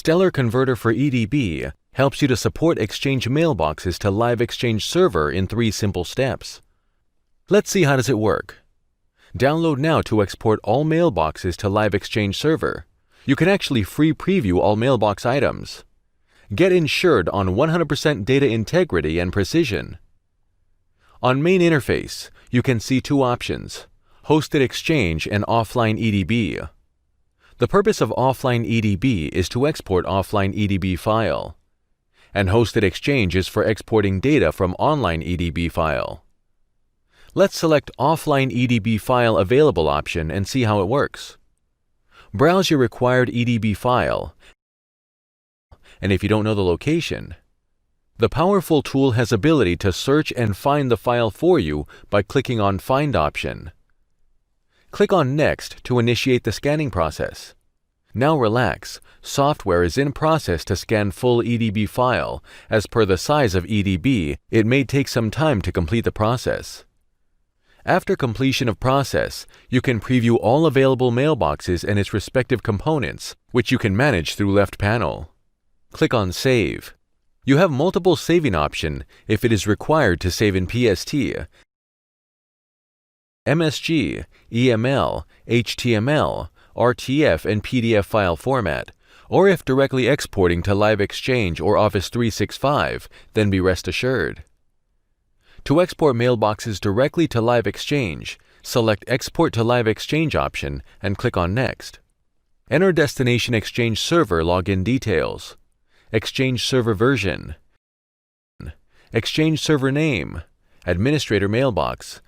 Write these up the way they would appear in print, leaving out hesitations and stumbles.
Stellar Converter for EDB helps you to support Exchange mailboxes to Live Exchange Server in 3 simple steps. Let's see how does it work. Download now to export all mailboxes to Live Exchange Server. You can actually free preview all mailbox items. Get insured on 100% data integrity and precision. On main interface, you can see 2 options, Hosted Exchange and Offline EDB. The purpose of Offline EDB is to export offline EDB file, and Hosted Exchange is for exporting data from online EDB file. Let's select Offline EDB File Available option and see how it works. Browse your required EDB file, and if you don't know the location, the powerful tool has ability to search and find the file for you by clicking on Find option. Click on Next to initiate the scanning process. Now relax, software is in process to scan full EDB file. As per the size of EDB, it may take some time to complete the process. After completion of process, you can preview all available mailboxes and its respective components, which you can manage through left panel. Click on Save. You have multiple saving options if it is required to save in PST, MSG, EML, HTML, RTF, and PDF file format, or if directly exporting to Live Exchange or Office 365, then be rest assured. To export mailboxes directly to Live Exchange, select Export to Live Exchange option and click on Next. Enter Destination Exchange Server login details, Exchange Server version, Exchange Server name, Administrator mailbox,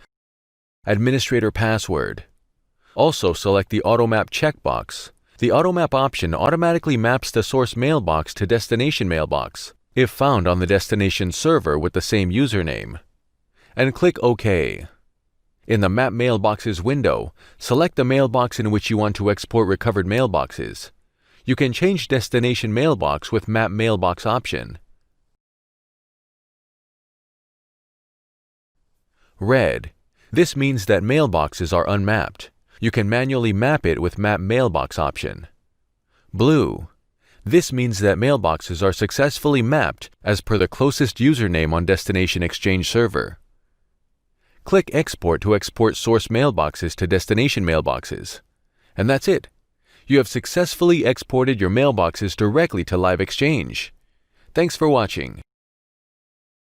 Administrator password. Also select the Automap checkbox. The Automap option automatically maps the source mailbox to destination mailbox, if found on the destination server with the same username. And click OK. In the Map Mailboxes window, select the mailbox in which you want to export recovered mailboxes. You can change destination mailbox with Map Mailbox option. Red. This means that mailboxes are unmapped. You can manually map it with Map Mailbox option. Blue. This means that mailboxes are successfully mapped as per the closest username on Destination Exchange Server. Click Export to export source mailboxes to destination mailboxes. And that's it. You have successfully exported your mailboxes directly to Live Exchange. Thanks for watching.